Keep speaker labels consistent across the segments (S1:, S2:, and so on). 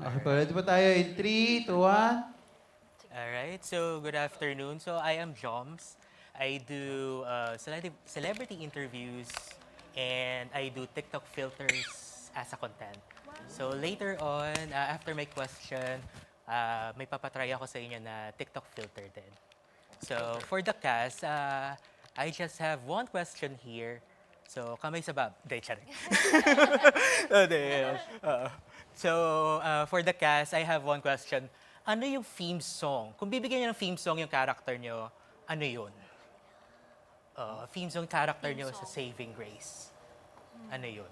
S1: Okay, pwede pa tayo in 3, 2, 1.
S2: Alright, so good afternoon. So I am Joms. I do celebrity interviews and I do TikTok filters as a content. So later on, after my question, may papatry ako sa inyo na TikTok filter din. So for the cast, I just have one question here. So kamay sa bab. Hindi, charing. Hindi, So for the cast, I have one question. Ano yung theme song? Kung bibigyan niyo ng theme song yung character niyo, ano yun? Theme song character niyo sa Saving Grace. Ano yun?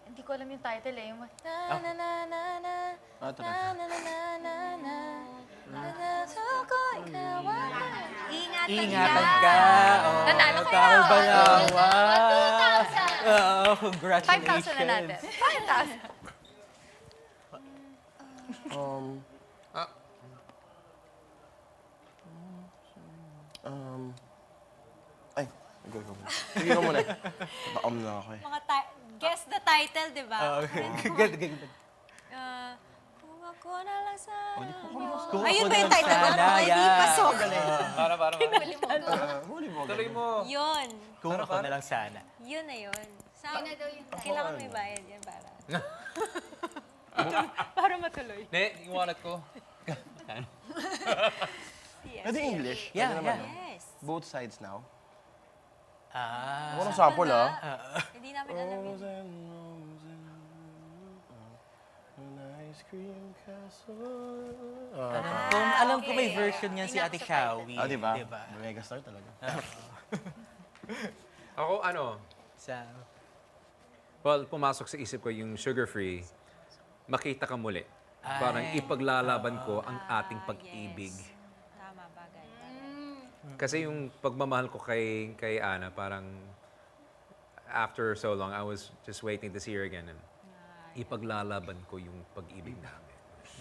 S3: Hindi ko alam yung title eh. Yung na na na na na
S1: Ah,
S3: na
S1: tara.
S3: na na na na na na suko ikaw
S2: Ingatan ka! Oh,
S3: Nanalo kayo!
S2: Carol Balawa!
S3: 2,000!
S2: Congratulations!
S3: 5,000 na natin. 5,000!
S4: Ah. Ay, go. Sige ka muna. Baam na ako eh.
S5: Guess the title, di ba?
S2: Good.
S5: Kung ako na lang sana.
S2: Kung
S5: Ayun
S2: ako
S5: ba
S2: na
S5: yung
S2: lang
S5: title?
S2: sana,
S5: Ay, di
S2: yan.
S5: pasok.
S4: Huli mo. Tuloy mo.
S5: Yun.
S2: Kung ako na lang sana.
S5: Yun na yun.
S3: Yun na daw yung title.
S5: Kailangan may bayad yan para.
S3: Para matuloy.
S6: Ne, yung wallet ko.
S5: Yes.
S4: Pwede English?
S2: Yeah,
S4: Pwede naman,
S2: yeah.
S4: no?
S5: Yes.
S4: Both sides now.
S2: Ah.
S4: Walang sample, ah.
S5: Hindi namin alam yun.
S4: An ice cream castle.
S2: Kung alam ko may version niyan si Ate Shawi.
S4: Ah, di ba?
S2: Diba?
S4: Megastar talaga.
S6: Ako, ano,
S2: Sa...
S6: well, pumasok sa isip ko yung sugar-free, makita ka muli. Parang ipaglalaban ko ang ating pag-ibig.
S5: Yes. Tama, bagay.
S6: Kasi yung pagmamahal ko kay Ana, parang after so long, I was just waiting to see her again. And ipaglalaban ko yung pag-ibig namin.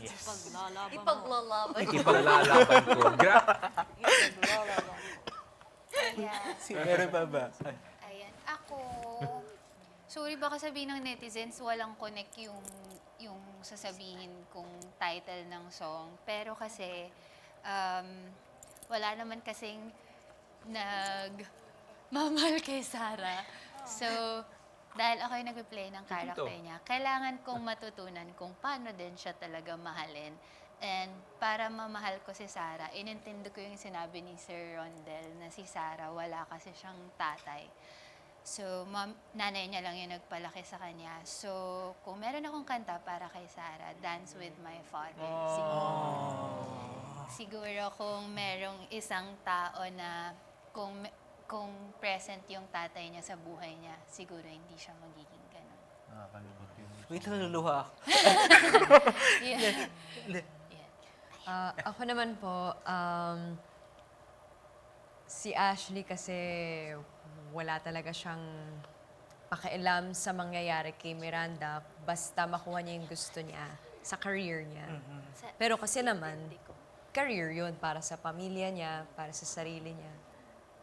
S5: Paglalaban mo.
S3: Ipaglalaban.
S6: Ipaglalaban ko.
S2: Meron pa ba?
S3: Ayan. Ako, sorry baka sabihin ng netizens, walang connect yung sasabihin kong title ng song. Pero kasi, wala naman kasing nagmamahal kay Sarah. So, dahil ako yung nag-play ng character niya, kailangan kong matutunan kung paano din siya talaga mahalin. And para mamahal ko si Sarah, inintindi ko yung sinabi ni Sir Rondel na si Sarah, wala kasi siyang tatay. So, nanay niya lang yung nagpalaki sa kanya. So, kung meron akong kanta para kay Sarah, Dance with My Father. Siguro kung merong isang tao na kung present yung tatay niya sa buhay niya, siguro hindi siya magiging ganun.
S2: Wait, naluluha ako.
S3: Yeah.
S7: Ako naman po, si Ashley kasi wala talaga siyang pakialam sa mangyayari kay Miranda basta makuha niya yung gusto niya sa career niya. Pero kasi naman, career yun para sa pamilya niya, para sa sarili niya.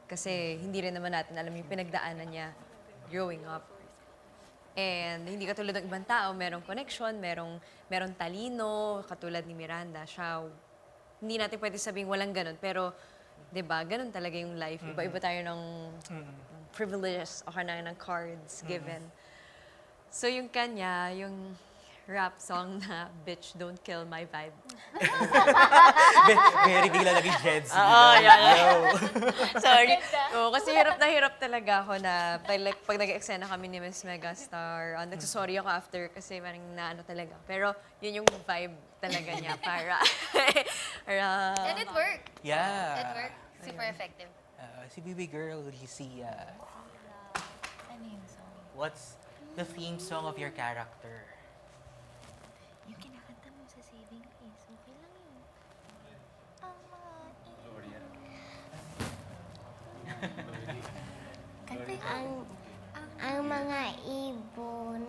S7: Kasi hindi rin naman natin alam yung pinagdaanan niya growing up. And hindi katulad ng ibang tao, merong connection, merong talino, katulad ni Miranda. Siya, hindi natin pwede sabing walang ganun. Pero, di ba, ganun talaga yung life. Iba-iba tayo ng privileges o kaya ng cards given. So yung kanya, yung rap song na Bitch Don't Kill My Vibe.
S2: Very bigla naging Jeds.
S7: Sorry. Kasi hirap na hirap talaga ako na pag nag-eksena kami ni Miss Megastar, nagsusorry ako after kasi parang naano talaga. Pero yun yung vibe talaga niya para...
S3: And it worked.
S2: Yeah.
S3: It worked. Super effective.
S2: Si Baby Girl, Lizzie,
S3: Ano yung song?
S2: what's the theme song of your character?
S3: Yung kinakanta mo sa Saving Grace, okay lang yun.
S8: Ang mga ibon.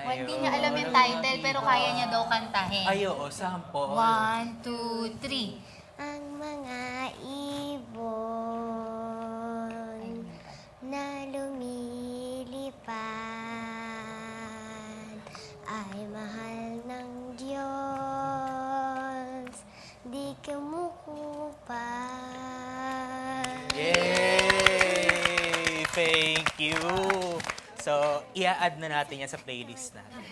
S3: Hindi niya alam yung title, pero kaya niya daw kantahin.
S2: Ay, oo, sample.
S3: 1, 2, 3.
S8: Ang mga ibon na lumilipad. ay mahal ng Diyos, di kumukupas.
S2: Yay! Thank you! So, i-add na natin yan sa playlist natin.